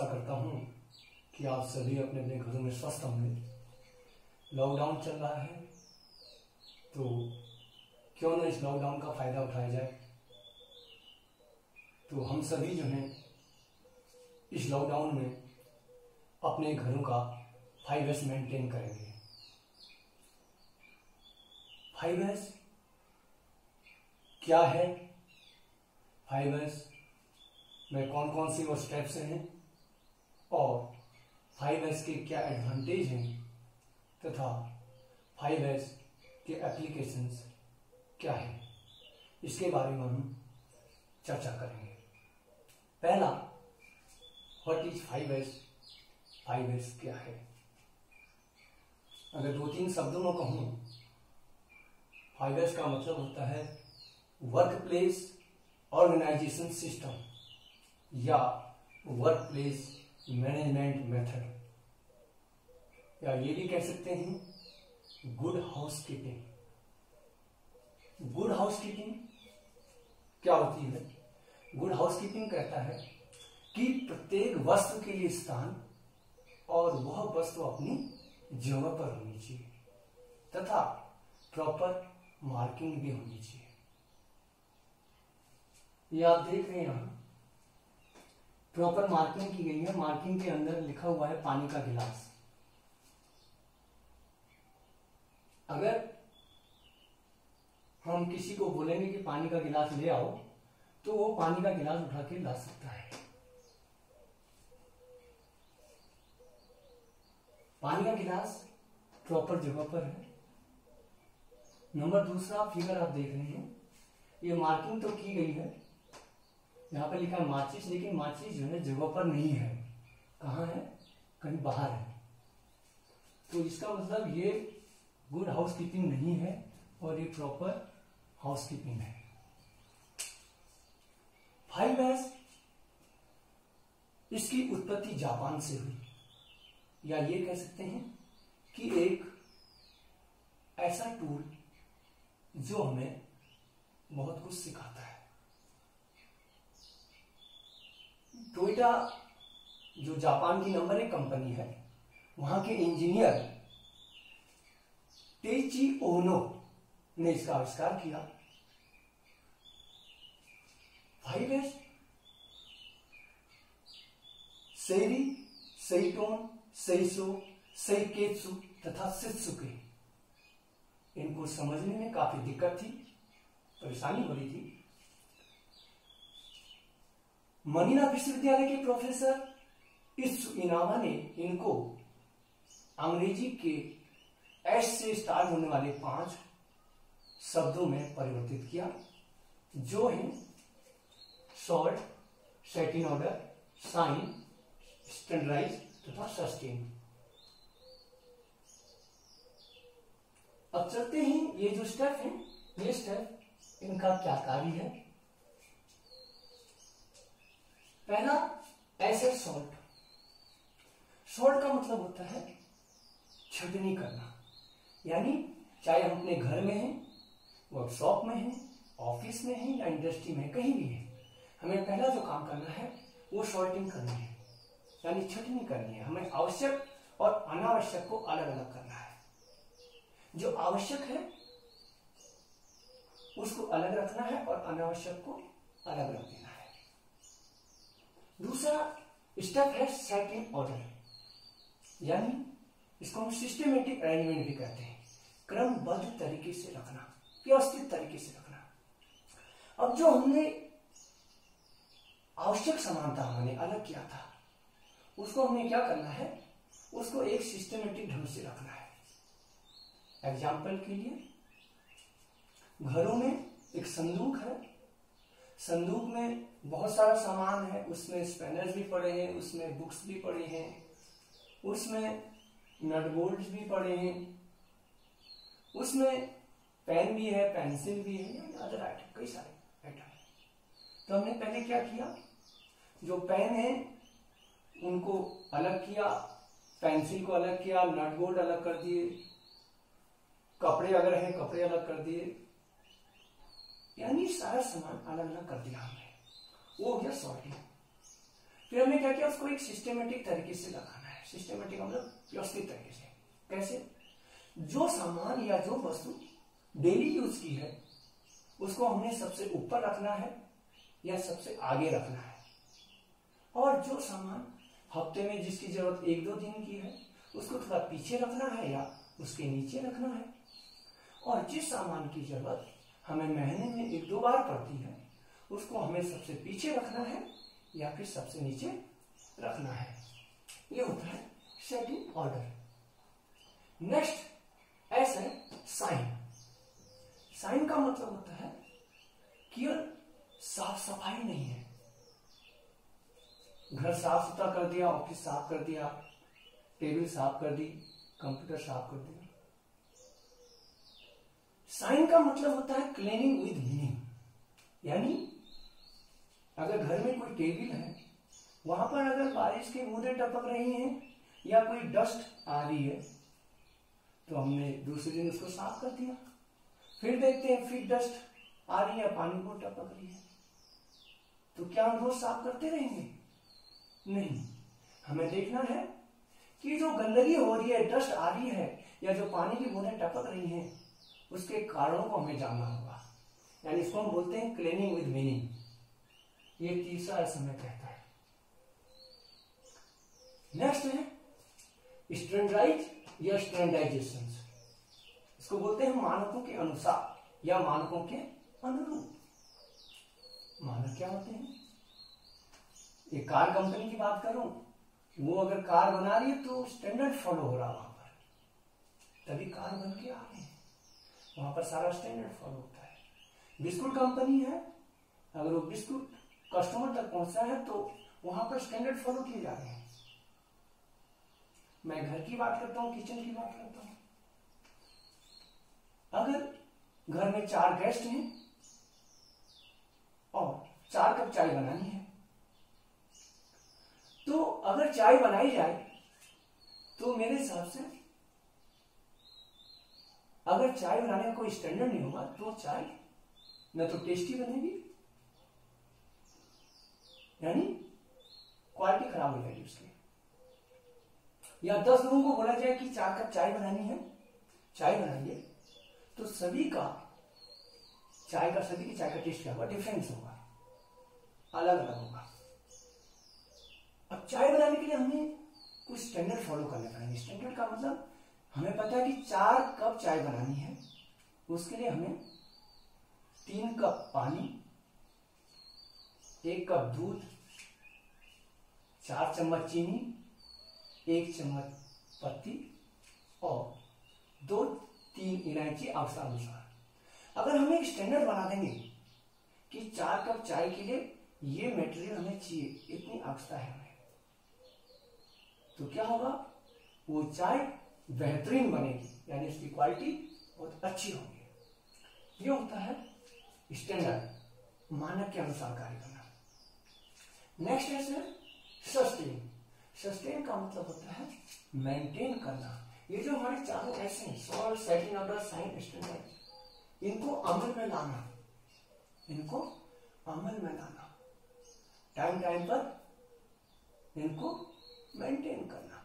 आशा करता हूँ कि आप सभी अपने अपने घरों में स्वस्थ होंगे। लॉकडाउन चल रहा है तो क्यों ना इस लॉकडाउन का फायदा उठाया जाए। तो हम सभी जो हैं इस लॉकडाउन में अपने घरों का 5S मेंटेन करेंगे। 5S क्या है, 5S में कौन कौन सी वो स्टेप्स हैं और 5S के क्या एडवांटेज हैं तथा 5S के एप्लीकेशंस क्या है, इसके बारे में हम चर्चा करेंगे। पहला, व्हाट इज 5S? 5S क्या है? अगर 2-3 शब्दों में कहूं, 5S का मतलब होता है वर्क प्लेस ऑर्गेनाइजेशन सिस्टम या वर्क प्लेस मैनेजमेंट मेथड, या ये भी कह सकते हैं गुड हाउसकीपिंग। गुड हाउसकीपिंग क्या होती है? गुड हाउसकीपिंग कहता है कि प्रत्येक वस्तु के लिए स्थान और वह वस्तु अपनी जगह पर होनी चाहिए तथा प्रॉपर मार्किंग भी होनी चाहिए। ये आप देख रहे हैं यहां प्रॉपर मार्किंग की गई है। मार्किंग के अंदर लिखा हुआ है पानी का गिलास। अगर हम किसी को बोलेंगे कि पानी का गिलास ले आओ तो वो पानी का गिलास उठा के ला सकता है। पानी का गिलास प्रॉपर जगह पर है। नंबर दूसरा फिगर आप देख रहे हैं, ये मार्किंग तो की गई है, यहाँ पे लिखा है माचिस, लेकिन माचिस जो है जगह पर नहीं है। कहाँ है? कहीं बाहर है। तो इसका मतलब ये गुड हाउसकीपिंग नहीं है और ये प्रॉपर हाउसकीपिंग है। 5S इसकी उत्पत्ति जापान से हुई, या ये कह सकते हैं कि एक ऐसा टूल जो हमें बहुत कुछ सिखाता है। टोयोटा जो जापान की नंबर 1 कंपनी है, वहां के इंजीनियर टेइची ओनो ने इसका आविष्कार किया। 5S सेरी, सेइटोन, सेइसो, सेइकेत्सु तथा शित्सुके, इनको समझने में काफी दिक्कत थी, परेशानी हो रही थी। मनीला विश्वविद्यालय के प्रोफेसर इत्सु इनावा ने इनको अंग्रेजी के एस से स्टार्ट होने वाले 5 शब्दों में परिवर्तित किया, जो है sort, set in order, shine, standardize तथा सस्टेन। अब चलते हैं, ये जो स्टेप है, ये स्टेप इनका क्या कार्य है। पहला, एसिड सॉल्ट। सॉल्ट का मतलब होता है छंटनी करना, यानी चाहे हम अपने घर में हैं, वर्कशॉप में हैं, ऑफिस में हैं या इंडस्ट्री में, कहीं भी है, हमें पहला जो काम करना है वो सॉर्टिंग करनी है, यानी छंटनी करनी है। हमें आवश्यक और अनावश्यक को अलग अलग करना है। जो आवश्यक है उसको अलग रखना है और अनावश्यक को अलग रख देना है। दूसरा स्टेप है सेट इन ऑर्डर, यानी इसको हम सिस्टमेटिक अरेंजमेंट भी कहते हैं, क्रमबद्ध तरीके से रखना, व्यवस्थित तरीके से रखना। अब जो हमने आवश्यक सामान था, हमने अलग किया था, उसको हमें क्या करना है, उसको एक सिस्टमेटिक ढंग से रखना है। एग्जाम्पल के लिए, घरों में एक संदूक है, संदूक में बहुत सारा सामान है, उसमें स्पैनर्स भी पड़े हैं, उसमें बुक्स भी पड़े हैं, उसमें नट बोल्ट्स भी पड़े हैं, उसमें पेन भी है, पेंसिल भी है, अदर आइटम, कई सारे आइटम है। तो हमने पहले क्या किया, जो पेन है उनको अलग किया, पेंसिल को अलग किया, नट बोल्ट अलग कर दिए, कपड़े अगर हैं कपड़े अलग कर दिए, यानी सारा सामान अलग अलग कर दिया हमने, वो हो गया सॉर्टिंग। फिर हमने क्या किया, उसको एक सिस्टमेटिक तरीके से लगाना है। सिस्टमेटिक मतलब व्यवस्थित तरीके से। कैसे? जो सामान या जो वस्तु डेली यूज की है उसको हमने सबसे ऊपर रखना है या सबसे आगे रखना है, और जो सामान हफ्ते में जिसकी जरूरत 1-2 दिन की है उसको थोड़ा पीछे रखना है या उसके नीचे रखना है, और जिस सामान की जरूरत हमें महीने में 1-2 बार पड़ती है उसको हमें सबसे पीछे रखना है या फिर सबसे नीचे रखना है। ये होता है सेटिंग ऑर्डर। नेक्स्ट एस है साइन। साइन का मतलब होता है कि साफ सफाई नहीं है। घर साफ सुथरा कर दिया, ऑफिस साफ कर दिया, टेबल साफ कर दी, कंप्यूटर साफ कर दिया। साइन का मतलब होता है क्लीनिंग विद मीनिंग, यानी अगर घर में कोई टेबल है, वहां पर अगर बारिश की बूंदें टपक रही हैं या कोई डस्ट आ रही है तो हमने दूसरे दिन उसको साफ कर दिया, फिर देखते हैं फिर डस्ट आ रही है, पानी को टपक रही है, तो क्या हम रोज साफ करते रहेंगे? नहीं। हमें देखना है कि जो गंदगी हो रही है, डस्ट आ रही है या जो पानी की बूंदें टपक रही हैं, उसके कारणों को हमें जानना होगा, यानी इसको हम बोलते हैं क्लीनिंग विद मीनिंग। ये तीसरा एस हमें कहता है। नेक्स्ट है स्टैंडर्डाइज या स्टैंडर्डाइजेशन। इसको बोलते हैं मानकों के अनुसार या मानकों के अनुरूप। मानक क्या होते हैं? एक कार कंपनी की बात करूं, वो अगर कार बना रही है तो स्टैंडर्ड फॉलो हो रहा है वहां पर, तभी कार बन के आ रही है, वहां पर सारा स्टैंडर्ड फॉलो होता है। बिस्कुट कंपनी है, अगर वो बिस्कुट कस्टमर तक पहुंचा है तो वहां पर स्टैंडर्ड फॉलो किए जा रहे हैं। मैं घर की बात करता हूं, किचन की बात करता हूं। अगर घर में 4 गेस्ट हैं और 4 कप चाय बनानी है, तो अगर चाय बनाई जाए तो मेरे हिसाब से अगर चाय बनाने का कोई स्टैंडर्ड नहीं होगा तो चाय न तो टेस्टी बनेगी, यानी क्वालिटी खराब हो जाएगी उसकी। या 10 लोगों को बोला जाए कि 4 कप चाय बनानी है, चाय बनाइए, तो सभी की चाय का टेस्ट क्या होगा? डिफरेंस होगा, अलग अलग होगा। अब चाय बनाने के लिए हमें कुछ स्टैंडर्ड फॉलो करने पड़ेंगे। स्टैंडर्ड का मतलब हमें पता है कि 4 कप चाय बनानी है, उसके लिए हमें 3 कप पानी, 1 कप दूध, 4 चम्मच चीनी, 1 चम्मच पत्ती और 2-3 इलायची आवश्यकतानुसार। अगर हम एक स्टैंडर्ड बना देंगे कि 4 कप चाय के लिए ये मटेरियल हमें चाहिए, इतनी आवश्यकता है हमें, तो क्या होगा? वो चाय बेहतरीन बनेगी, यानी उसकी क्वालिटी बहुत अच्छी होगी। ये होता है स्टैंडर्ड, मानक के अनुसार कार्य करना। नेक्स्ट है सस्टेन। सस्टेन का मतलब होता है मेंटेन करना। ये जो हमारे चारों ऐसे हैं, sort, setting order, shine, standard, इनको अमल में लाना, इनको अमल में लाना, टाइम टाइम पर इनको मेंटेन करना।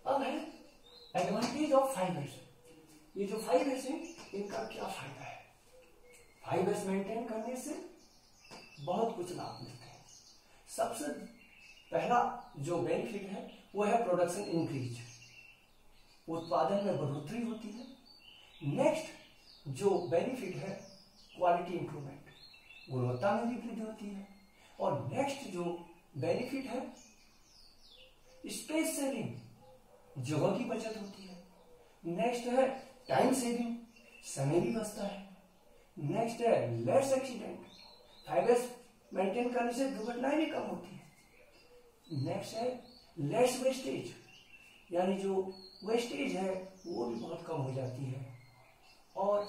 अब है एडवांटेज ऑफ 5S। ये जो 5S है, इनका क्या फायदा है? 5S मेंटेन करने से बहुत कुछ लाभ मिलते हैं। सबसे पहला जो बेनिफिट है वो है प्रोडक्शन इंक्रीज, उत्पादन में बढ़ोतरी होती है। नेक्स्ट जो बेनिफिट है क्वालिटी इंप्रूवमेंट, गुणवत्ता में भी वृद्धि होती है। और नेक्स्ट जो बेनिफिट है स्पेस सेविंग, जगह की बचत होती है। नेक्स्ट है टाइम सेविंग, समय भी बचता है। नेक्स्ट है लेस एक्सीडेंट, 5S मेंटेन करने से दुर्घटनाएं भी कम होती है। नेक्स्ट है लेस वेस्टेज, यानी जो वेस्टेज है वो भी बहुत कम हो जाती है। और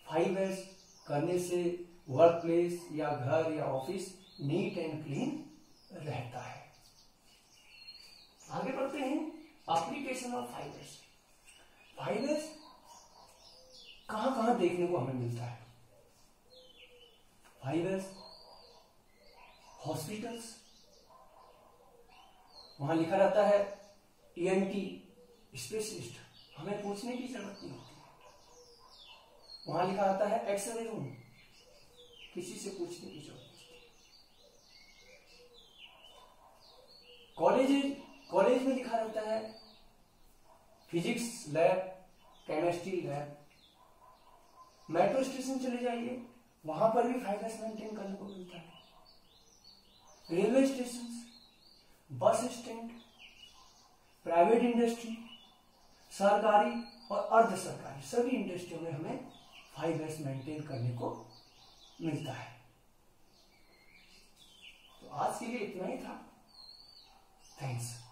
5S करने से वर्क प्लेस या घर या ऑफिस नीट एंड क्लीन रहता है। आगे बढ़ते हैं एप्लीकेशन ऑफ 5S। 5S कहां कहां देखने को हमें मिलता है? 5S हॉस्पिटल्स, वहां लिखा रहता है ENT स्पेशलिस्ट, हमें पूछने की जरूरत नहीं होती। वहां लिखा आता है एक्सरे रूम, किसी से पूछने की जरूरत नहीं। कॉलेज में लिखा रहता है physics lab, chemistry lab. Metro station चले जाइए, वहां पर भी फाइलर्स मेंटेन करने को मिलता है। Railway station, bus stand, private industry, सरकारी और अर्ध सरकारी सभी इंडस्ट्रियों में हमें फाइलर्स मेंटेन करने को मिलता है। तो आज के लिए इतना ही था। थैंक्स।